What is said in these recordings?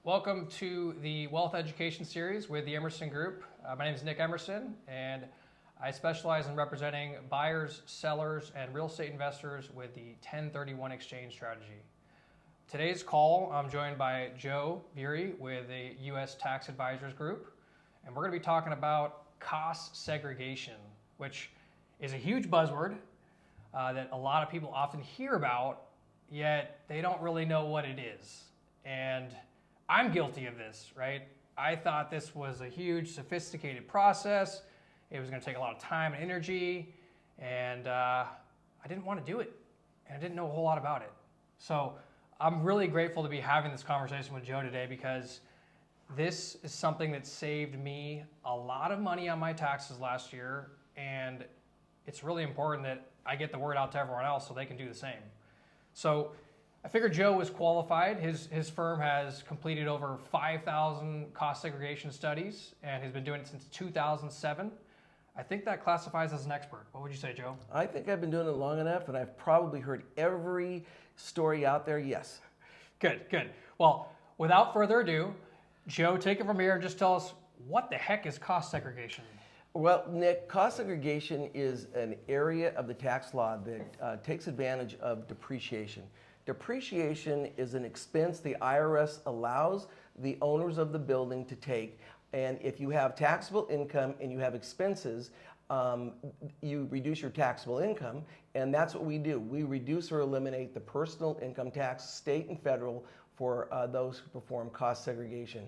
Welcome to the Wealth Education Series with the Emerson Group. My name is Nick Emerson, and I specialize in representing buyers, sellers, and real estate investors with the 1031 exchange strategy. Today's call, I'm joined by Joe Viery with the U.S. Tax Advisors Group, and we're going to be talking about cost segregation, which is a huge buzzword that a lot of people often hear about, yet they don't really know what it is. And I'm guilty of this, right? I thought this was a huge, sophisticated process. It was going to take a lot of time and energy, and I didn't want to do it, and I didn't know a whole lot about it. So I'm really grateful to be having this conversation with Joe today, because this is something that saved me a lot of money on my taxes last year, and it's really important that I get the word out to everyone else so they can do the same. So I figured Joe was qualified. His firm has completed over 5,000 cost segregation studies and has been doing it since 2007. I think that classifies as an expert. What would you say, Joe? I think I've been doing it long enough, and I've probably heard every story out there, yes. Good. Well, without further ado, Joe, take it from here and just tell us, what the heck is cost segregation? Well, Nick, cost segregation is an area of the tax law that takes advantage of depreciation. Depreciation is an expense the IRS allows the owners of the building to take, and if you have taxable income and you have expenses, you reduce your taxable income, and that's what we do. We reduce or eliminate the personal income tax, state and federal, for those who perform cost segregation.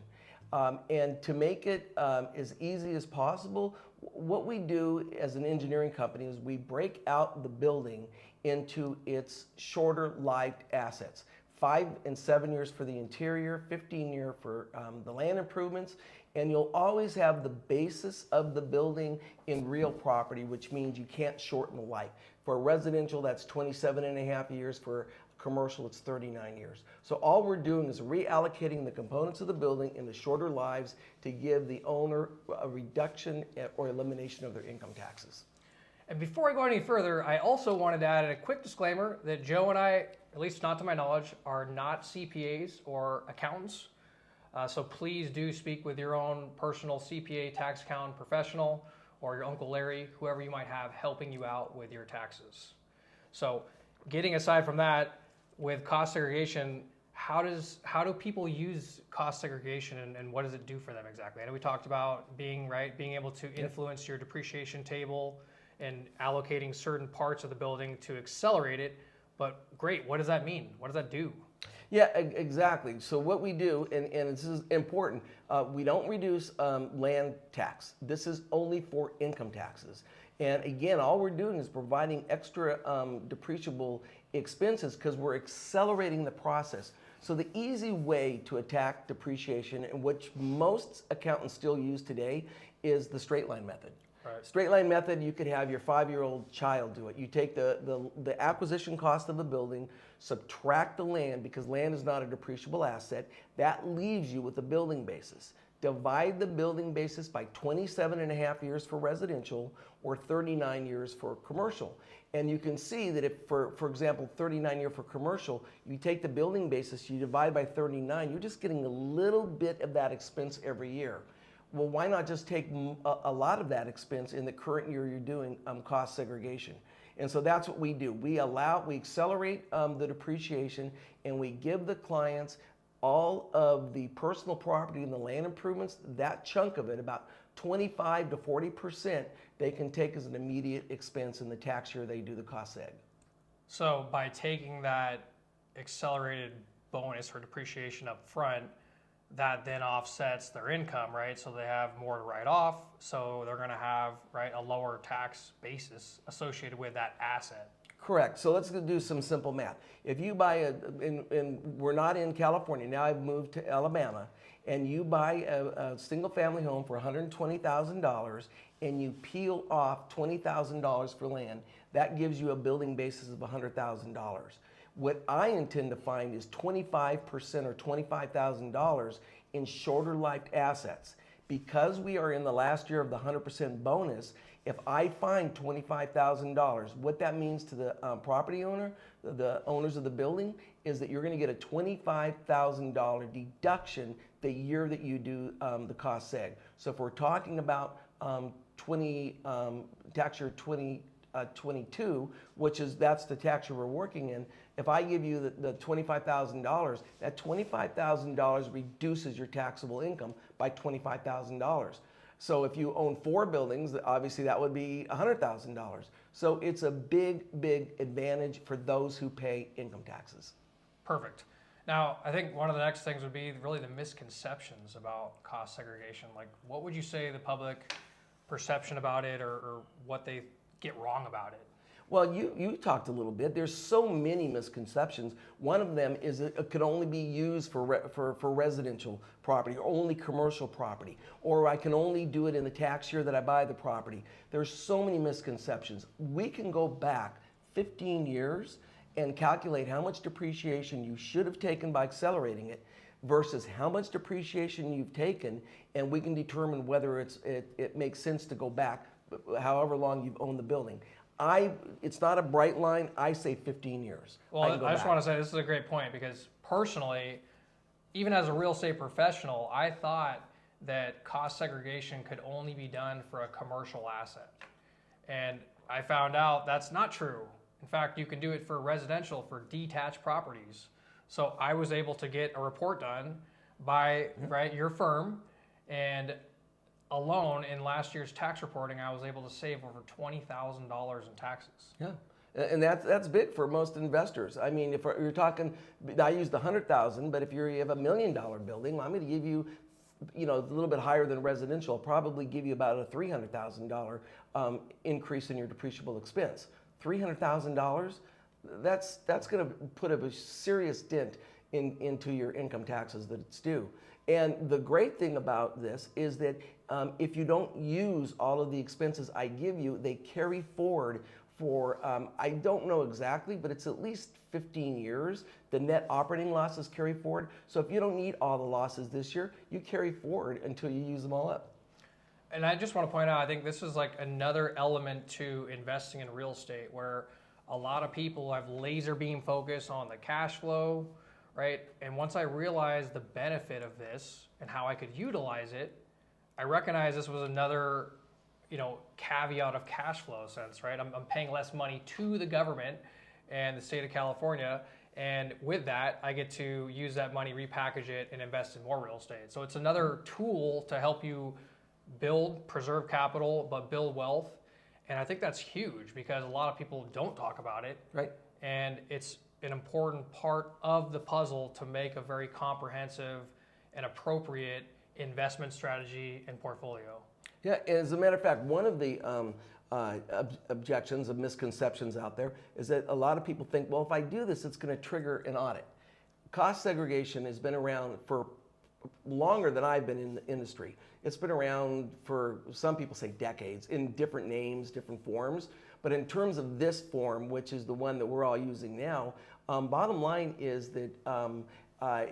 And to make it as easy as possible, what we do as an engineering company is we break out the building into its shorter-lived assets. 5 and 7 years for the interior, 15 years for the land improvements, and you'll always have the basis of the building in real property, which means you can't shorten the life. For residential, that's 27 and a half years. For commercial, it's 39 years. So all we're doing is reallocating the components of the building into shorter lives to give the owner a reduction or elimination of their income taxes. And before I go any further, I also wanted to add a quick disclaimer that Joe and I, at least not to my knowledge, are not CPAs or accountants. So please do speak with your own personal CPA, tax accountant professional, or your Uncle Larry, whoever you might have helping you out with your taxes. So getting aside from that, with cost segregation, how do people use cost segregation, and what does it do for them exactly? I know we talked about being able to influence your depreciation table and allocating certain parts of the building to accelerate it, but great, what does that mean? What does that do? Yeah, exactly. So what we do, and this is important, we don't reduce land tax. This is only for income taxes. And again, all we're doing is providing extra depreciable expenses because we're accelerating the process. So the easy way to attack depreciation, and which most accountants still use today, is the straight line method. Right. Straight line method, you could have your 5-year-old child do it. You take the acquisition cost of the building, subtract the land, because land is not a depreciable asset. That leaves you with the building basis. Divide the building basis by 27 and a half years for residential or 39 years for commercial. And you can see that if, for example, 39 year for commercial, you take the building basis, you divide by 39, you're just getting a little bit of that expense every year. Well, why not just take a lot of that expense in the current year you're doing cost segregation? And so that's what we do. We accelerate the depreciation, and we give the clients all of the personal property and the land improvements, that chunk of it, about 25 to 40%, they can take as an immediate expense in the tax year they do the cost seg. So by taking that accelerated bonus or depreciation up front, that then offsets their income, right? So they have more to write off, so they're going to have, right, a lower tax basis associated with that asset. Correct. So let's do some simple math. If you buy and we're not in California, now I've moved to Alabama, and you buy a single family home for $120,000 and you peel off $20,000 for land, that gives you a building basis of $100,000. What I intend to find is 25% or $25,000 in shorter lived assets. Because we are in the last year of the 100% bonus, If I find $25,000, what that means to the property owner, the owners of the building, is that you're going to get a $25,000 deduction the year that you do the cost seg. So if we're talking about tax year 2022, that's the tax year we're working in. If I give you the $25,000, that $25,000 reduces your taxable income by $25,000. So if you own 4 buildings, obviously that would be $100,000. So it's a big, big advantage for those who pay income taxes. Perfect. Now, I think one of the next things would be really the misconceptions about cost segregation. Like, what would you say the public perception about it, or what they get wrong about it? Well, you talked a little bit. There's so many misconceptions. One of them is it could only be used for residential property, or only commercial property, or I can only do it in the tax year that I buy the property. There's so many misconceptions. We can go back 15 years and calculate how much depreciation you should have taken by accelerating it versus how much depreciation you've taken, and we can determine whether it makes sense to go back however long you've owned the building. It's not a bright line. I say 15 years. Well, I just want to say this is a great point, because personally, even as a real estate professional, I thought that cost segregation could only be done for a commercial asset. And I found out that's not true. In fact, you can do it for residential, for detached properties. So I was able to get a report done by your firm, and alone in last year's tax reporting, I was able to save over $20,000 in taxes. Yeah, and that's big for most investors. I mean, if you're talking, I used the 100,000, but if you have $1 million building, I'm going to give you, a little bit higher than residential. I'll probably give you about a $300,000 increase in your depreciable expense. $300,000, that's going to put a serious dent into your income taxes that it's due. And the great thing about this is that if you don't use all of the expenses I give you, they carry forward for, I don't know exactly, but it's at least 15 years. The net operating losses carry forward. So if you don't need all the losses this year, you carry forward until you use them all up. And I just want to point out, I think this is like another element to investing in real estate, where a lot of people have laser beam focus on the cash flow, right? And once I realized the benefit of this and how I could utilize it, I recognized this was another, caveat of cash flow sense, right? I'm paying less money to the government and the state of California, and with that, I get to use that money, repackage it, and invest in more real estate. So it's another tool to help you preserve capital, but build wealth. And I think that's huge, because a lot of people don't talk about it. Right. And it's an important part of the puzzle to make a very comprehensive and appropriate investment strategy and portfolio. Yeah, as a matter of fact, one of the objections of misconceptions out there is that a lot of people think, well, if I do this, it's going to trigger an audit. Cost segregation has been around for longer than I've been in the industry. It's been around for, some people say, decades, in different names, different forms. But in terms of this form, which is the one that we're all using now, bottom line is that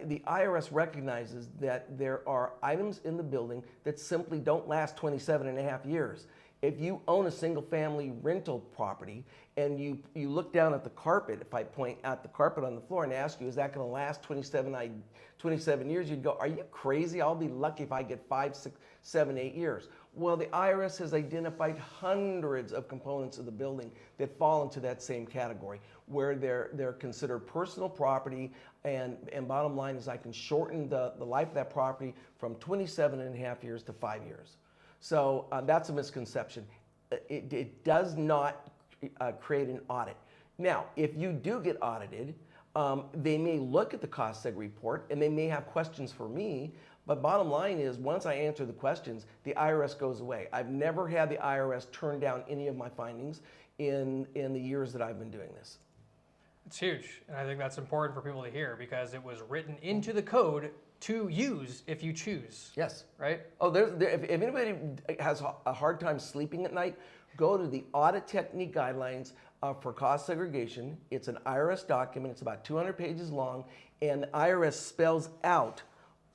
the IRS recognizes that there are items in the building that simply don't last 27 and a half years. If you own a single family rental property and you look down at the carpet, if I point at the carpet on the floor and ask you, is that going to last 27 years, you'd go, are you crazy? I'll be lucky if I get 5, 6, 7, 8 years. Well, the IRS has identified hundreds of components of the building that fall into that same category, where they're considered personal property, and bottom line is I can shorten the life of that property from 27 and a half years to 5 years. So that's a misconception. It does not create an audit. Now, if you do get audited, they may look at the cost seg report and they may have questions for me, but bottom line is, once I answer the questions, the IRS goes away. I've never had the IRS turn down any of my findings in the years that I've been doing this. It's huge, and I think that's important for people to hear, because it was written into the code to use if you choose. Yes. Right? Oh, if anybody has a hard time sleeping at night, go to the audit technique guidelines for cost segregation. It's an IRS document. It's about 200 pages long, and the IRS spells out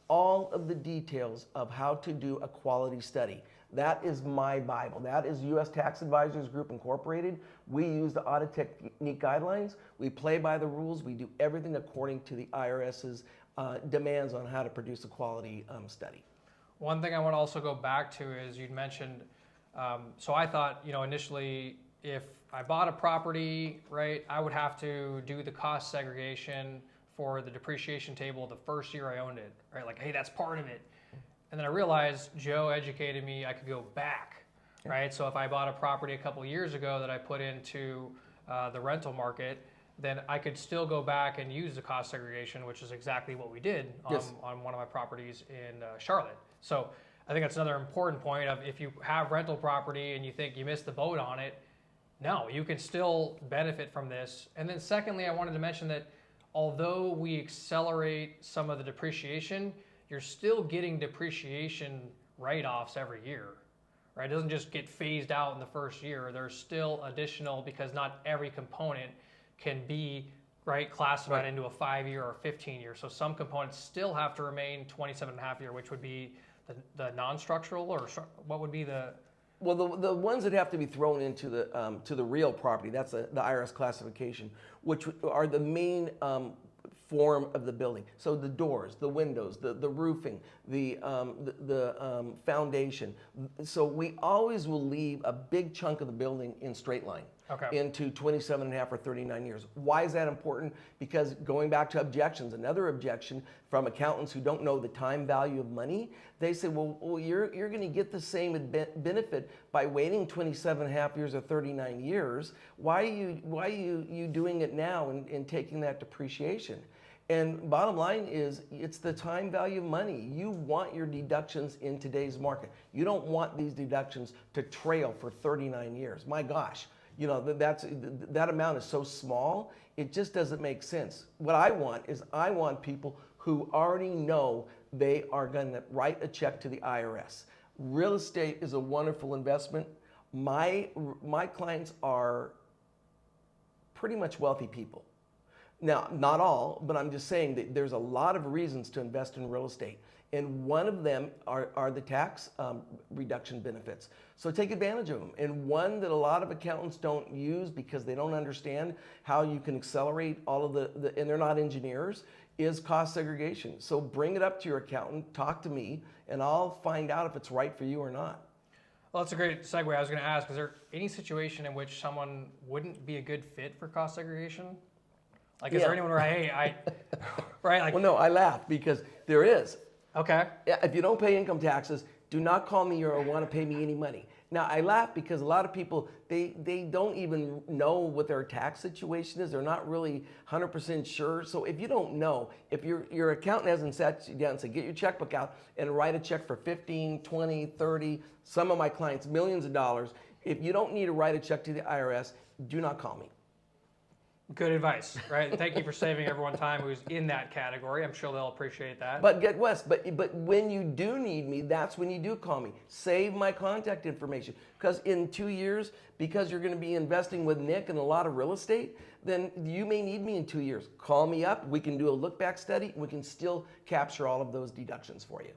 all of the details of how to do a quality study. That is my Bible. That is U.S. Tax Advisors Group Incorporated. We use the audit technique guidelines. We play by the rules. We do everything according to the IRS's demands on how to produce a quality study. One thing I want to also go back to is you'd mentioned, so I thought, initially if I bought a property, right, I would have to do the cost segregation for the depreciation table the first year I owned it, right? Like, hey, that's part of it. And then I realized Joe educated me, I could go back, right? So if I bought a property a couple years ago that I put into the rental market, then I could still go back and use the cost segregation, which is exactly what we did on one of my properties in Charlotte. So I think that's another important point of if you have rental property and you think you missed the boat on it, no, you can still benefit from this. And then secondly, I wanted to mention that although we accelerate some of the depreciation, you're still getting depreciation write-offs every year, right? It doesn't just get phased out in the first year. There's still additional, because not every component can be classified into a 5-year or 15-year. So some components still have to remain 27.5-year, which would be the non-structural, or what would be the? Well, the ones that have to be thrown into the real property, that's the IRS classification, which are the main form of the building. So the doors, the windows, the roofing, the foundation. So we always will leave a big chunk of the building in straight line into 27.5 or 39 years. Why is that important? Because going back to objections, another objection from accountants who don't know the time value of money, they say, well you're going to get the same benefit by waiting 27.5 years or 39 years. Why are you doing it now and taking that depreciation? And bottom line is, it's the time value of money. You want your deductions in today's market. You don't want these deductions to trail for 39 years. My gosh, that amount is so small, it just doesn't make sense. What I want is I want people who already know they are going to write a check to the IRS. Real estate is a wonderful investment. My clients are pretty much wealthy people. Now, not all, but I'm just saying that there's a lot of reasons to invest in real estate. And one of them are the tax reduction benefits. So take advantage of them. And one that a lot of accountants don't use because they don't understand how you can accelerate all of and they're not engineers, is cost segregation. So bring it up to your accountant, talk to me, and I'll find out if it's right for you or not. Well, that's a great segue. I was going to ask, is there any situation in which someone wouldn't be a good fit for cost segregation? Like, is there anyone where, hey, right? Like, well, no, I laugh because there is. Okay. If you don't pay income taxes, do not call me or want to pay me any money. Now, I laugh because a lot of people, they don't even know what their tax situation is. They're not really 100% sure. So if you don't know, if your accountant hasn't sat you down and said, get your checkbook out and write a check for 15, 20, 30, some of my clients, millions of dollars. If you don't need to write a check to the IRS, do not call me. Good advice, right? Thank you for saving everyone time who's in that category. I'm sure they'll appreciate that. But get West, but when you do need me, that's when you do call me. Save my contact information, because in 2 years, because you're going to be investing with Nick in a lot of real estate, then you may need me in 2 years. Call me up. We can do a look back study. And we can still capture all of those deductions for you.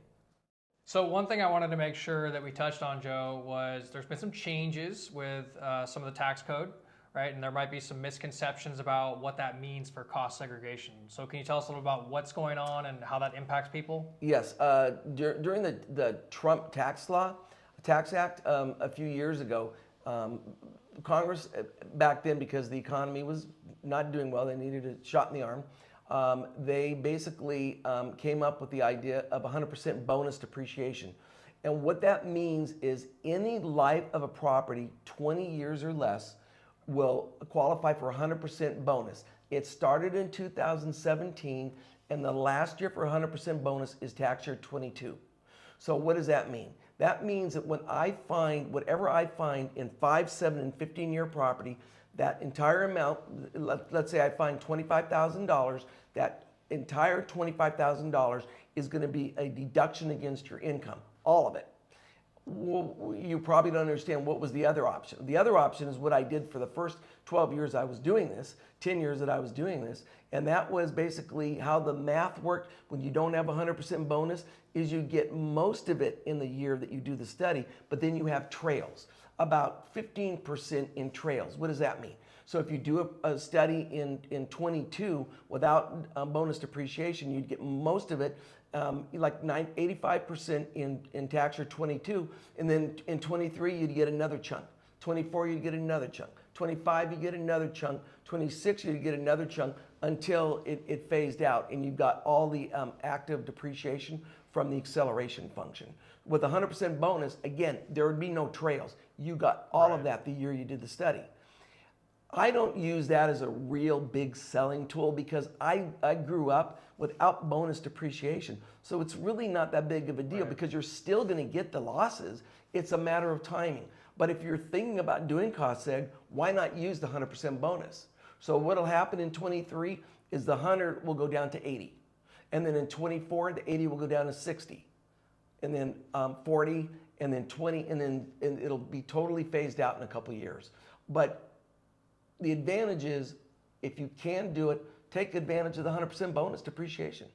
So one thing I wanted to make sure that we touched on, Joe, was there's been some changes with some of the tax code. Right, and there might be some misconceptions about what that means for cost segregation. So can you tell us a little about what's going on and how that impacts people? Yes, during the Trump tax act a few years ago, Congress back then, because the economy was not doing well, they needed a shot in the arm. They basically came up with the idea of 100% bonus depreciation. And what that means is any life of a property, 20 years or less, will qualify for 100% bonus. It started in 2017, and the last year for 100% bonus is tax year 22. So what does that mean? That means that when I find, whatever I find in 5, 7, and 15-year property, that entire amount, let's say I find $25,000, that entire $25,000 is going to be a deduction against your income, all of it. Well, you probably don't understand what was the other option. The other option is what I did for the first 12 years I was doing this, 10 years that I was doing this, and that was basically how the math worked when you don't have 100% bonus is you get most of it in the year that you do the study, but then you have trails, about 15% in trails. What does that mean? So if you do a study in 22 without bonus depreciation, you'd get most of it, like 85% in tax year 22, and then in 23 you'd get another chunk. 24 you'd get another chunk. 25 you get another chunk. 26 you'd get another chunk until it phased out, and you've got all the active depreciation from the acceleration function. With 100% bonus, again, there would be no trails. You got all of that the year you did the study. I don't use that as a real big selling tool because I grew up without bonus depreciation. So it's really not that big of a deal because you're still going to get the losses. It's a matter of timing. But if you're thinking about doing cost seg, why not use the 100% bonus? So what'll happen in 23 is the 100 will go down to 80. And then in 24, the 80 will go down to 60. And then 40, and then 20, and it'll be totally phased out in a couple of years. But the advantage is, if you can do it, take advantage of the 100% bonus depreciation.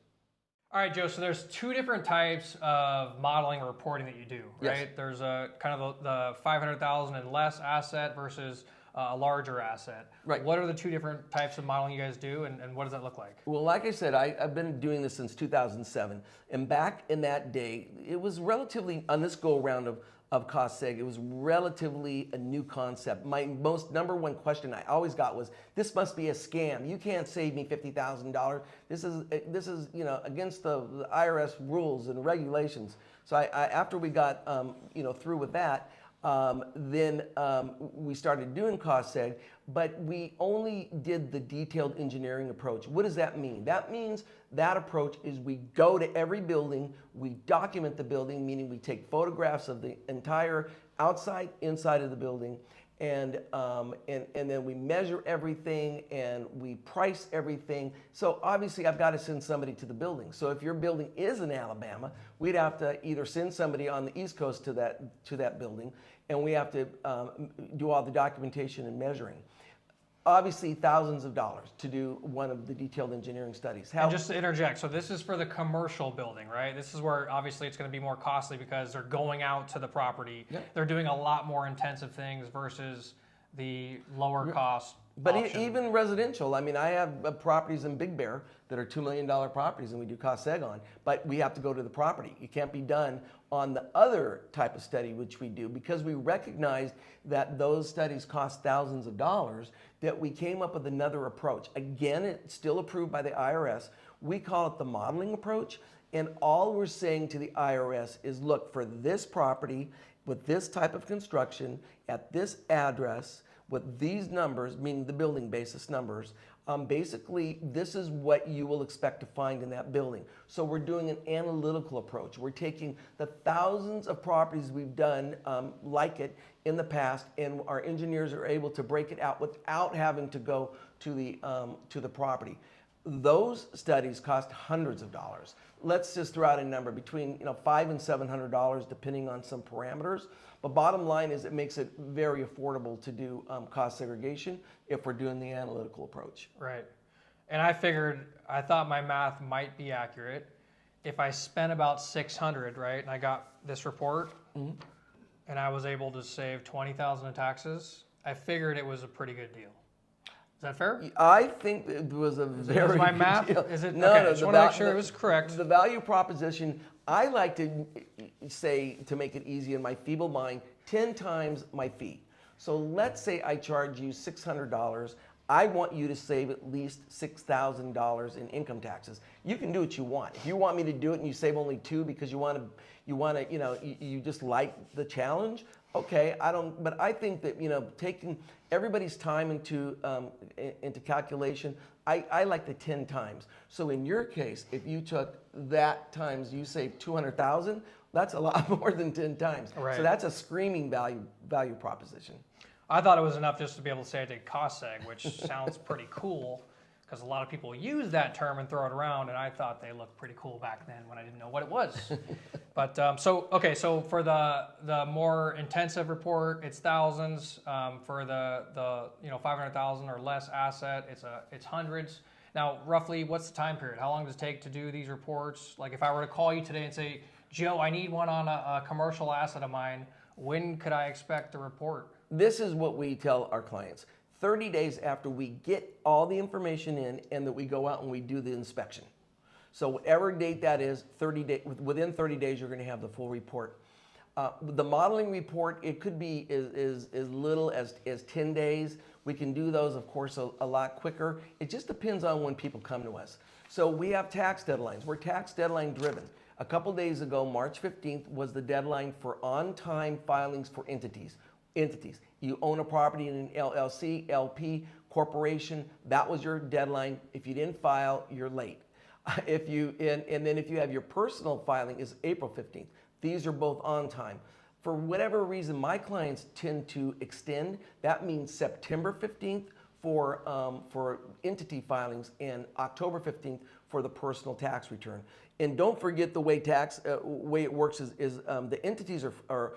All right, Joe, so there's two different types of modeling or reporting that you do, right? Yes. There's a kind of the 500,000 and less asset versus a larger asset. Right. What are the two different types of modeling you guys do, and what does that look like? Well, like I said, I've been doing this since 2007. And back in that day, it was relatively, on this go-around of cost seg, it was relatively a new concept. My most number one question I always got was, this must be a scam. You can't save me $50,000. This is against the IRS rules and regulations. So I after we got through with that, then we started doing cost seg, but we only did the detailed engineering approach. What does that mean? That means that approach is we go to every building, we document the building, meaning we take photographs of the entire outside, inside of the building, and then we measure everything and we price everything. So obviously I've got to send somebody to the building. So if your building is in Alabama, we'd have to either send somebody on the East Coast to that building, and we have to do all the documentation and measuring. Obviously, thousands of dollars to do one of the detailed engineering studies. And just to interject, so this is for the commercial building, right? This is where obviously it's going to be more costly because they're going out to the property. Yep. They're doing a lot more intensive things versus the lower cost. But even residential, I mean, I have properties in Big Bear that are $2 million properties and we do cost seg on, but we have to go to the property. It can't be done on the other type of study which we do because we recognized that those studies cost thousands of dollars, that we came up with another approach. Again, it's still approved by the IRS. We call it the modeling approach, and all we're saying to the IRS is, look, for this property with this type of construction at this address with these numbers, meaning the building basis numbers, basically this is what you will expect to find in that building. So we're doing an analytical approach. We're taking the thousands of properties we've done like it in the past, and our engineers are able to break it out without having to go to the property. Those studies cost hundreds of dollars. Let's just throw out a number between $500 and $700 depending on some parameters. But bottom line is it makes it very affordable to do cost segregation if we're doing the analytical approach. Right. And I thought my math might be accurate. If I spent about $600, right, and I got this report, and I was able to save $20,000 in taxes, I figured it was a pretty good deal. Is that fair? I think it was a very my good math? deal. Is it? No, okay, no, just want to make sure it was correct. The value proposition, I like to say, to make it easy in my feeble mind, 10 times my fee. So let's say I charge you $600. I want you to save at least $6,000 in income taxes. You can do what you want. If you want me to do it and you save only $2 because you just like the challenge, okay, but I think that, taking everybody's time into calculation, I like the 10 times. So in your case, if you took that times, you saved 200,000, that's a lot more than 10 times. Right. So that's a screaming value proposition. I thought it was enough just to be able to say I did cost seg, which sounds pretty cool. because a lot of people use that term and throw it around, and I thought they looked pretty cool back then when I didn't know what it was. But so for the more intensive report, it's thousands. For the 500,000 or less asset, it's hundreds. Now, roughly, what's the time period? How long does it take to do these reports? Like, if I were to call you today and say, Joe, I need one on a commercial asset of mine, when could I expect the report? This is what we tell our clients. 30 days after we get all the information in and that we go out and we do the inspection. So whatever date that is, within 30 days, you're going to have the full report. The modeling report, it could be as little as 10 days. We can do those, of course, a lot quicker. It just depends on when people come to us. So we have tax deadlines. We're tax deadline driven. A couple days ago, March 15th, was the deadline for on-time filings for entities. You own a property in an LLC, LP, corporation, that was your deadline. If you didn't file, you're late. And then if you have your personal filing is April 15th. These are both on time. For whatever reason, my clients tend to extend. That means September 15th for entity filings and October 15th for the personal tax return. And don't forget the way way it works is the entities are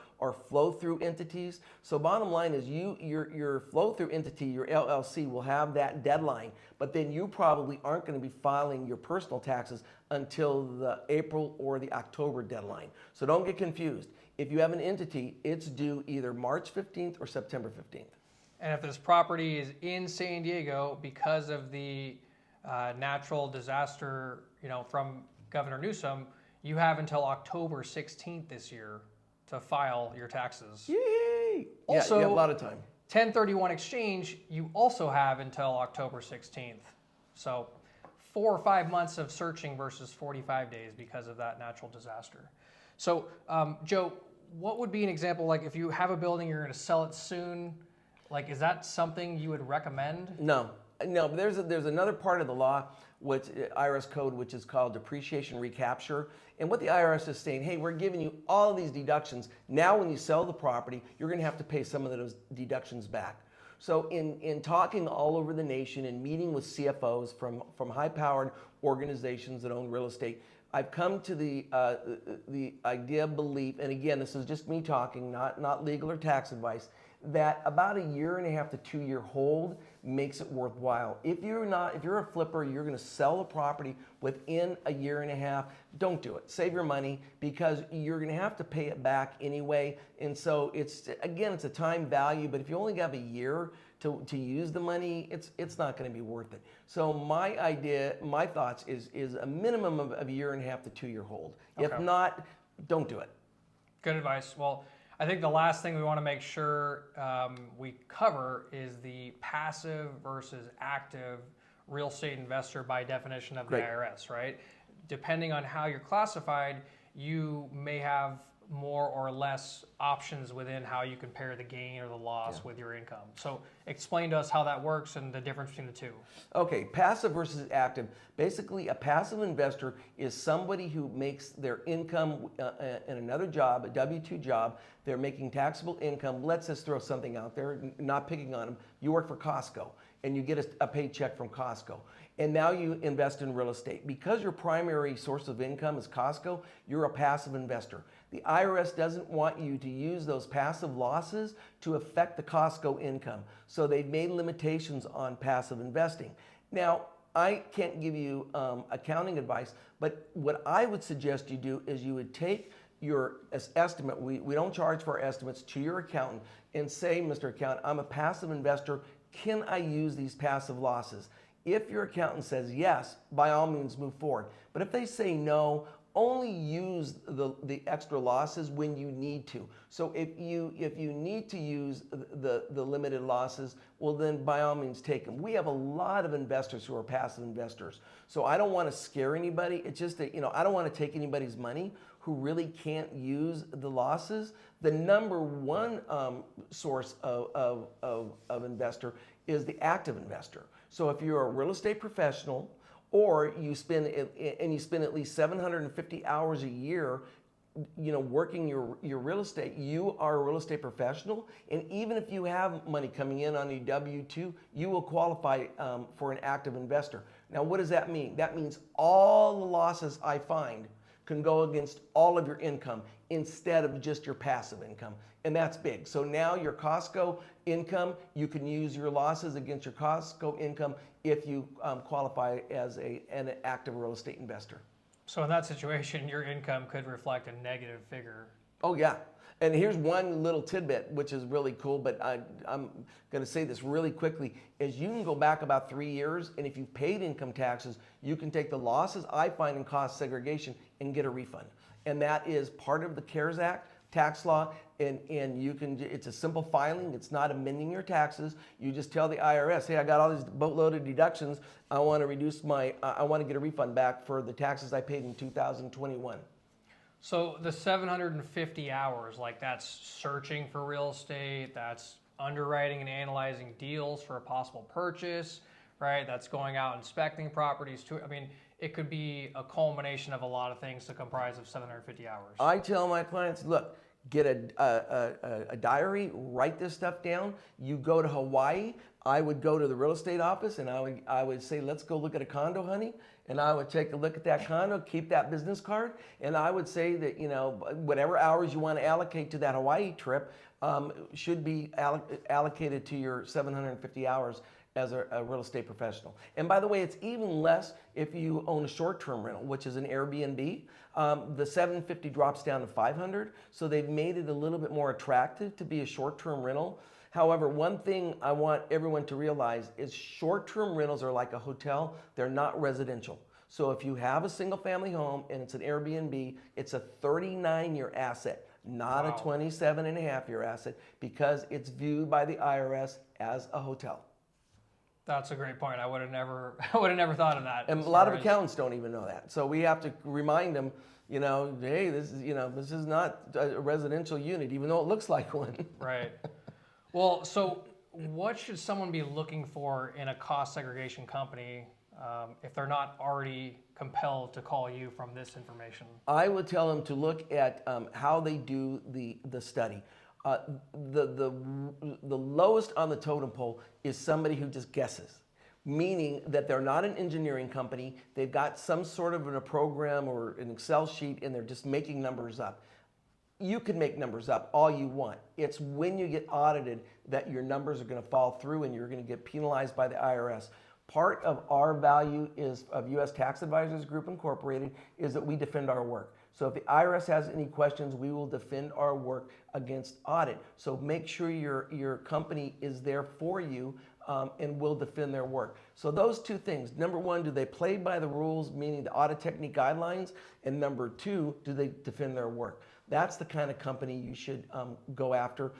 flow-through entities. So bottom line is your flow-through entity, your LLC, will have that deadline, but then you probably aren't going to be filing your personal taxes until the April or the October deadline. So don't get confused. If you have an entity, it's due either March 15th or September 15th. And if this property is in San Diego because of the natural disaster, from Governor Newsom, you have until October 16th this year to file your taxes. Yay! Also, you have a lot of time. 1031 exchange, you also have until October 16th. So 4 or 5 months of searching versus 45 days because of that natural disaster. So, Joe, what would be an example, like if you have a building, you're going to sell it soon, like is that something you would recommend? No, but there's another part of the law, which IRS code, which is called depreciation recapture. And what the IRS is saying, hey, we're giving you all of these deductions. Now when you sell the property, you're going to have to pay some of those deductions back. So in talking all over the nation and meeting with CFOs from high-powered organizations that own real estate, I've come to the idea, belief, and again, this is just me talking, not legal or tax advice, that about a 1.5 to 2 year hold makes it worthwhile. If you're a flipper, you're going to sell a property within a 1.5 years, don't do it. Save your money because you're going to have to pay it back anyway. And so it's a time value, but if you only have a year to use the money, it's not going to be worth it. So my thoughts is a minimum of a 1.5 to 2 year hold. Okay. If not, don't do it. Good advice. Well, I think the last thing we want to make sure we cover is the passive versus active real estate investor by definition of the IRS, right? Depending on how you're classified, you may have more or less options within how you compare the gain or the loss with your income. So explain to us how that works and the difference between the two. Okay, passive versus active. Basically, a passive investor is somebody who makes their income in another job, a W-2 job. They're making taxable income. Let's just throw something out there, not picking on them. You work for Costco and you get a paycheck from Costco. And now you invest in real estate. Because your primary source of income is Costco, you're a passive investor. The IRS doesn't want you to use those passive losses to affect the Costco income. So they've made limitations on passive investing. Now, I can't give you accounting advice, but what I would suggest you do is you would take your estimate, we don't charge for our estimates, to your accountant and say, Mr. Accountant, I'm a passive investor. Can I use these passive losses? If your accountant says yes, by all means move forward. But if they say no, only use the extra losses when you need to. So if you need to use the limited losses, well then by all means take them. We have a lot of investors who are passive investors. So I don't want to scare anybody. It's just that, I don't want to take anybody's money who really can't use the losses. The number one source of investor is the active investor. So if you're a real estate professional, or you spend at least 750 hours a year working your real estate, you are a real estate professional, and even if you have money coming in on a W-2, you will qualify for an active investor. Now, what does that mean? That means all the losses I find can go against all of your income instead of just your passive income. And that's big. So now your Costco income, you can use your losses against your Costco income if you qualify as an active real estate investor. So in that situation, your income could reflect a negative figure. Oh, yeah. And here's one little tidbit, which is really cool, but I'm going to say this really quickly, is you can go back about 3 years, and if you've paid income taxes, you can take the losses I find in cost segregation and get a refund. And that is part of the CARES Act tax law, and it's a simple filing. It's not amending your taxes. You just tell the IRS, hey, I got all these boatload of deductions. I want to get a refund back for the taxes I paid in 2021. So the 750 hours, like that's searching for real estate, that's underwriting and analyzing deals for a possible purchase, right? That's going out inspecting properties too. I mean, it could be a culmination of a lot of things to comprise of 750 hours. I tell my clients, look, get a diary, write this stuff down. You go to Hawaii, I would go to the real estate office and I would say, let's go look at a condo, honey. And I would take a look at that condo, keep that business card, and I would say that, whatever hours you want to allocate to that Hawaii trip should be allocated to your 750 hours as a real estate professional. And by the way, it's even less if you own a short-term rental, which is an Airbnb. The 750 drops down to 500, so they've made it a little bit more attractive to be a short-term rental. However, one thing I want everyone to realize is short-term rentals are like a hotel. They're not residential. So if you have a single-family home and it's an Airbnb, it's a 39-year asset, not a 27.5-year asset, because it's viewed by the IRS as a hotel. That's a great point. I would have never thought of that. And a lot of accountants don't even know that. So we have to remind them, hey, this is not a residential unit, even though it looks like one. Right. Well, so what should someone be looking for in a cost segregation company if they're not already compelled to call you from this information? I would tell them to look at how they do the study. The lowest on the totem pole is somebody who just guesses, meaning that they're not an engineering company. They've got some sort of a program or an Excel sheet and they're just making numbers up. You can make numbers up all you want. It's when you get audited that your numbers are going to fall through and you're going to get penalized by the IRS. Part of our value of U.S. Tax Advisors Group Incorporated is that we defend our work. So if the IRS has any questions, we will defend our work against audit. So make sure your company is there for you and will defend their work. So those two things. Number one, do they play by the rules, meaning the audit technique guidelines? And number two, do they defend their work? That's the kind of company you should go after.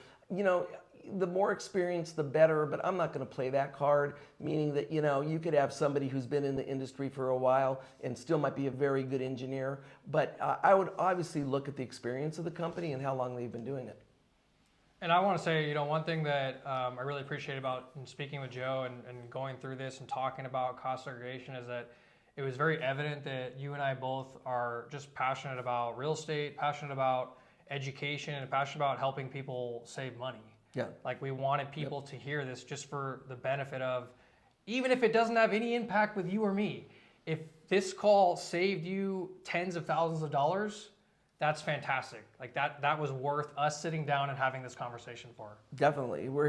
The more experience, the better, but I'm not going to play that card, meaning that, you could have somebody who's been in the industry for a while and still might be a very good engineer. But I would obviously look at the experience of the company and how long they've been doing it. And I want to say, one thing that I really appreciate about speaking with Joe and going through this and talking about cost segregation is that it was very evident that you and I both are just passionate about real estate, passionate about education, and passionate about helping people save money. Yeah. Like we wanted people to hear this just for the benefit of, even if it doesn't have any impact with you or me, if this call saved you tens of thousands of dollars, that's fantastic. Like that was worth us sitting down and having this conversation for. Definitely. We're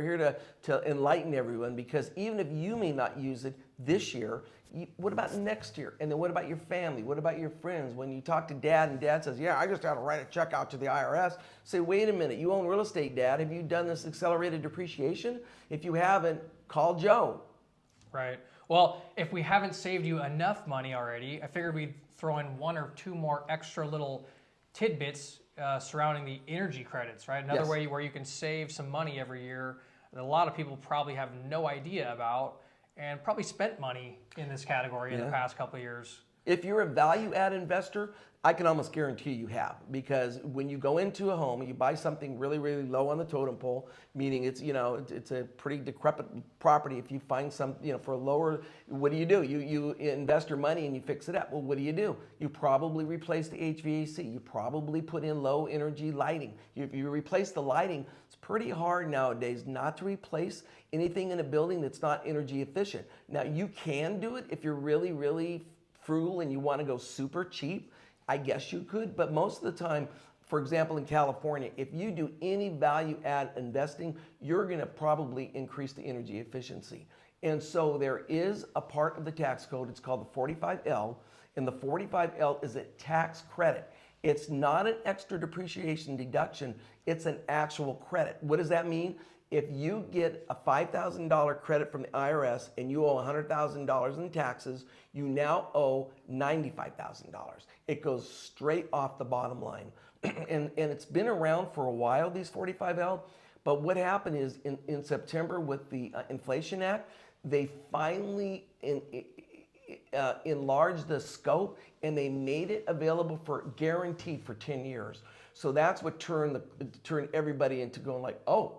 here to enlighten everyone, because even if you may not use it this year, what about next year? And then what about your family? What about your friends? When you talk to dad and dad says, yeah, I just had to write a check out to the IRS, say, wait a minute, you own real estate, Dad. Have you done this accelerated depreciation? If you haven't, call Joe. Right. Well, if we haven't saved you enough money already, I figured we'd throw in one or two more extra little tidbits surrounding the energy credits, right? Another way where you can save some money every year that a lot of people probably have no idea about and probably spent money in this category in the past couple of years. If you're a value-add investor, I can almost guarantee you have, because when you go into a home and you buy something really, really low on the totem pole, meaning it's, it's a pretty decrepit property. If you find some, for a lower, what do? You invest your money and you fix it up. Well, what do? You probably replace the HVAC. You probably put in low energy lighting. If you replace the lighting, it's pretty hard nowadays not to replace anything in a building that's not energy efficient. Now, you can do it if you're really, really frugal and you want to go super cheap. I guess you could, but most of the time, for example, in California, if you do any value add investing, you're going to probably increase the energy efficiency. And so there is a part of the tax code, it's called the 45L, and the 45L is a tax credit. It's not an extra depreciation deduction, it's an actual credit. What does that mean? If you get a $5,000 credit from the IRS and you owe $100,000 in taxes, you now owe $95,000. It goes straight off the bottom line. and it's been around for a while, these 45L, but what happened is in September with the Inflation Act, they finally enlarged the scope and they made it available for guaranteed for 10 years. So that's what turned everybody into going like, oh,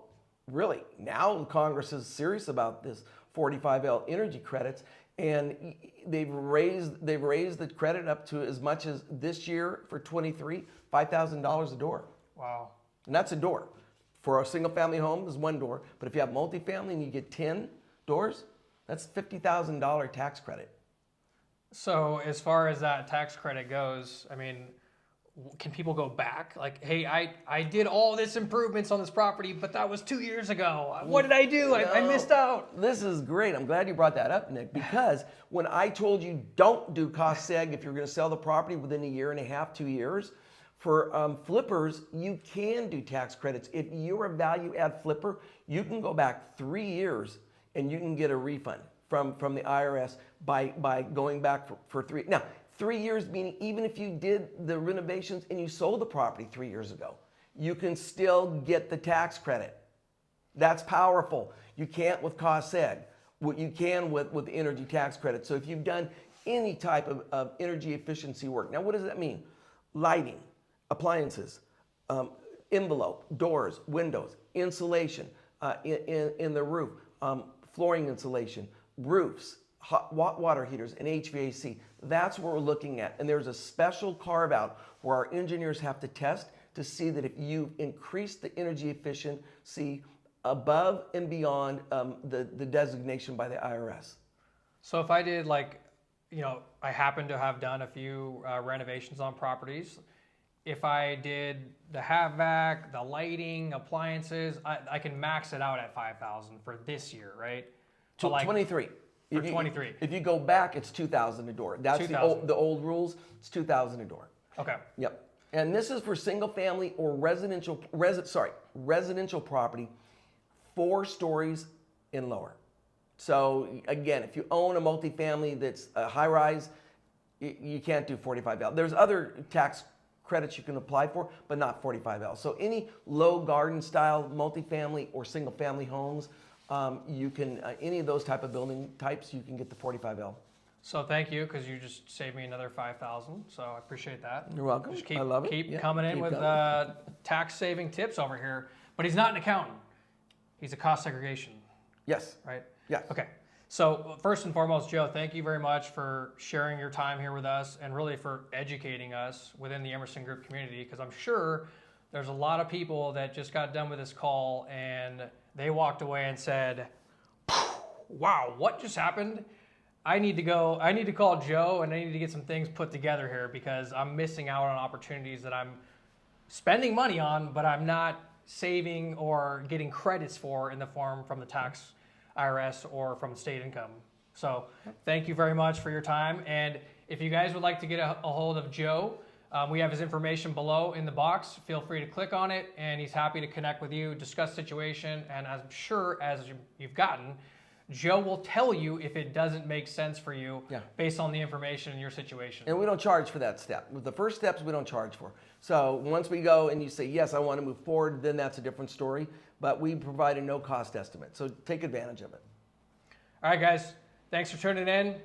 really? Now Congress is serious about this 45L energy credits, and they've raised the credit up to as much as this year for 23, $5,000 a door. Wow. And that's a door. For a single family home is one door, but if you have multifamily and you get 10 doors, that's $50,000 tax credit. So as far as that tax credit goes, I mean, can people go back? Like, hey, I did all this improvements on this property, but that was 2 years ago. What did I do? I missed out. This is great. I'm glad you brought that up, Nick, because when I told you don't do cost seg if you're going to sell the property within a year and a half, 2 years, for flippers, you can do tax credits. If you're a value add flipper, you can go back 3 years and you can get a refund from the IRS by going back for 3. Now, 3 years meaning even if you did the renovations and you sold the property 3 years ago, you can still get the tax credit. That's powerful. You can't with cost seg. What you can with the energy tax credit. So if you've done any type of energy efficiency work. Now, what does that mean? Lighting, appliances, envelope, doors, windows, insulation in the roof, flooring insulation, roofs, hot water heaters, and HVAC. That's what we're looking at. And there's a special carve out where our engineers have to test to see that if you've increased the energy efficiency above and beyond the designation by the IRS. So if I did I happen to have done a few renovations on properties. If I did the HVAC, the lighting, appliances, I can max it out at $5,000 for this year, right? To 23. For 23. If you go back, it's $2,000 a door. That's the old rules. It's $2,000 a door. Okay. Yep. And this is for single family or residential property, 4 stories and lower. So again, if you own a multifamily that's a high rise, you can't do 45L. There's other tax credits you can apply for, but not 45L. So any low garden style multifamily or single family homes, you can, any of those type of building types, you can get the 45L. So thank you, because you just saved me another $5,000. So I appreciate that. You're welcome. Just keep, I love it. Keep Yeah, coming in keep with tax saving tips over here. But he's not an accountant. He's a cost segregation. Yes. Right? Yes. Okay. So first and foremost, Joe, thank you very much for sharing your time here with us and really for educating us within the Emerson Group community, because I'm sure there's a lot of people that just got done with this call and they walked away and said, wow, what just happened? I need to call Joe and I need to get some things put together here, because I'm missing out on opportunities that I'm spending money on, but I'm not saving or getting credits for in the form from the tax IRS or from state income. So thank you very much for your time. And if you guys would like to get a hold of Joe, we have his information below in the box. Feel free to click on it, and he's happy to connect with you, discuss situation, and I'm sure as you've gotten, Joe will tell you if it doesn't make sense for you based on the information in your situation. And we don't charge for that step. With the first steps, we don't charge for. So once we go and you say, yes, I want to move forward, then that's a different story. But we provide a no-cost estimate. So take advantage of it. All right, guys. Thanks for tuning in,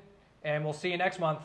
and we'll see you next month.